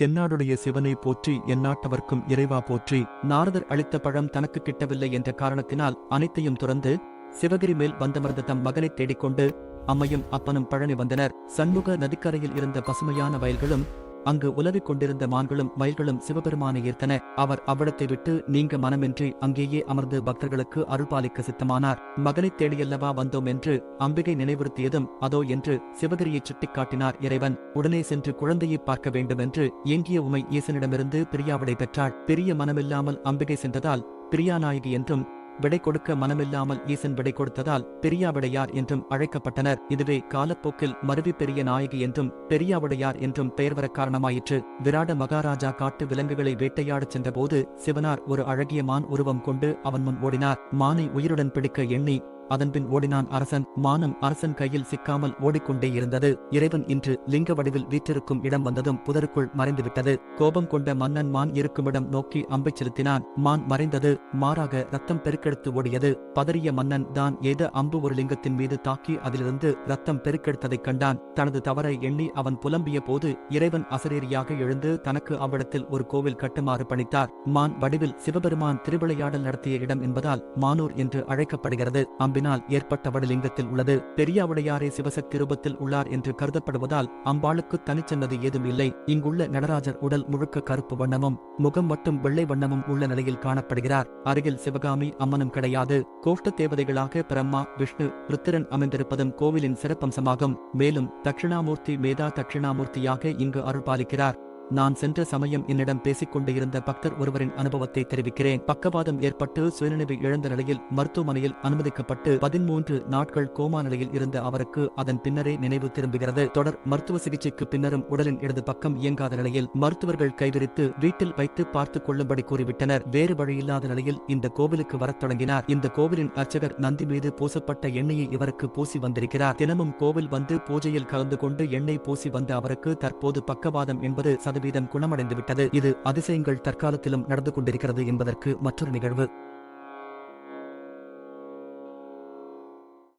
தென்னாடுடைய சிவனை போற்றி எந்நாட்டவர்க்கும் இறைவா போற்றி. நாரதர் அளித்த பழம் தனக்கு கிட்டவில்லை என்ற காரணத்தினால் அனைத்தையும் துறந்து சிவகிரி மேல் வந்தமர்ந்த தம் மகனைத் தேடிக்கொண்டு அம்மையும் அப்பனும் பழனி வந்தனர். சண்முக நதிக்கரையில் இருந்த பசுமையான வயல்களும் அங்கு உலவிக் கொண்டிருந்த மான்களும் மயில்களும் சிவபெருமானை ஈர்த்தன. அவர் அவ்விடத்தை விட்டு நீங்க மனமின்றி அங்கேயே அமர்ந்து பக்தர்களுக்கு அருள்பாலிக்க சித்தமானார். மகனைத் தேடியல்லவா வந்தோம் என்று அம்பிகை நினைவுறுத்தியதும் அதோ என்று சிவகிரியைச் சுட்டிக்காட்டினார் இறைவன். உடனே சென்று குழந்தையை பார்க்க வேண்டும் என்று ஏங்கிய உமை ஈசனிடமிருந்து பிரியாவிடை பெற்றாள். பிரிய மனமில்லாமல் அம்பிகை சென்றதால் பிரியாநாயகி என்றும், விடை கொடுக்க மனமில்லாமல் ஈசன் விடை கொடுத்ததால் பெரியாவிடையார் என்றும் அழைக்கப்பட்டனர். இதுவே காலப்போக்கில் மருவி பெரிய நாயகி என்றும் பெரியாவிடையார் என்றும் பெயர் வர காரணமாயிற்று. விராட மகாராஜா காட்டு விலங்குகளை வேட்டையாடச் சென்றபோது சிவனார் ஒரு அழகிய மான் உருவம் கொண்டு அவன் முன் ஓடினார். மானை உயிருடன் பிடிக்க எண்ணி அதன்பின் ஓடினான் அரசன். மானம் அரசன் கையில் சிக்காமல் ஓடிக்கொண்டே இருந்தது. இறைவன் இன்று லிங்க வடிவில் வீற்றிருக்கும் இடம் வந்ததும் புதருக்குள் மறைந்துவிட்டது. கோபம் கொண்ட மன்னன் மான் இருக்குமிடம் நோக்கி அம்பை செலுத்தினான். மான் மறைந்தது. மாறாக ரத்தம் பெருக்கெடுத்து ஓடியது. பதறிய மன்னன் தான் ஏத அம்பு ஒரு லிங்கத்தின் மீது தாக்கி அதிலிருந்து ரத்தம் பெருக்கெடுத்ததைக் கண்டான். தனது தவறை எண்ணி அவன் புலம்பிய போது இறைவன் அசரீரியாக எழுந்து தனக்கு அவ்விடத்தில் ஒரு கோவில் கட்டுமாறு பணித்தார். மான் வடிவில் சிவபெருமான் திருவிளையாடல் நடத்திய இடம் என்பதால் மானூர் என்று அழைக்கப்படுகிறது. ஏற்பட்ட வடலிங்கத்தில் உள்ளது. பெரியாவுடையாரே சிவசக்தி ரூபத்தில் உள்ளார் என்று கருதப்படுவதால் அம்பாளுக்கு தனிச்சன்னதி ஏதும் இல்லை. இங்குள்ள நடராஜர் உடல் முழுக்க கருப்பு வண்ணமும் முகம் மட்டும் வெள்ளை வண்ணமும் உள்ள நிலையில் காணப்படுகிறார். அருகில் சிவகாமி அம்மனும் கிடையாது. கோஷ்ட தேவதைகளாக பிரம்மா, விஷ்ணு, ருத்திரன் அமைந்திருப்பதும் கோவிலின் சிறப்பம்சமாகும். மேலும் தட்சிணாமூர்த்தி மேதா தட்சிணாமூர்த்தியாக இங்கு அருள்பாலிக்கிறார். நான் சென்ற சமயம் என்னிடம் பேசிக் கொண்டு இருந்த பக்தர் ஒருவரின் அனுபவத்தை தெரிவிக்கிறேன். பக்கவாதம் ஏற்பட்டு சுயநினைவு இழந்த நிலையில் மருத்துவமனையில் அனுமதிக்கப்பட்டு 13 நாட்கள் கோமா நிலையில் இருந்த அவருக்கு அதன் பின்னரே நினைவு திரும்புகிறது. தொடர் மருத்துவ சிகிச்சைக்கு பின்னரும் உடலின் இடது பக்கம் இயங்காத நிலையில் மருத்துவர்கள் கைவிரித்து வீட்டில் வைத்து பார்த்துக் கொள்ளும்படி கூறிவிட்டனர். வேறு வழியில்லாத நிலையில் இந்த கோவிலுக்கு வரத் தொடங்கினார். இந்த கோவிலின் அர்ச்சகர் நந்தி மீது பூசப்பட்ட எண்ணெயை இவருக்கு பூசி வந்திருக்கிறார். தினமும் கோவில் வந்து பூஜையில் கலந்து கொண்டு எண்ணெய் பூசி வந்த அவருக்கு தற்போது பக்கவாதம் என்பது குணமடைந்து விட்டது. இது அதிசயங்கள் தற்காலத்திலும் நடந்து கொண்டிருக்கிறது என்பதற்கு மற்றொரு நிகழ்வு.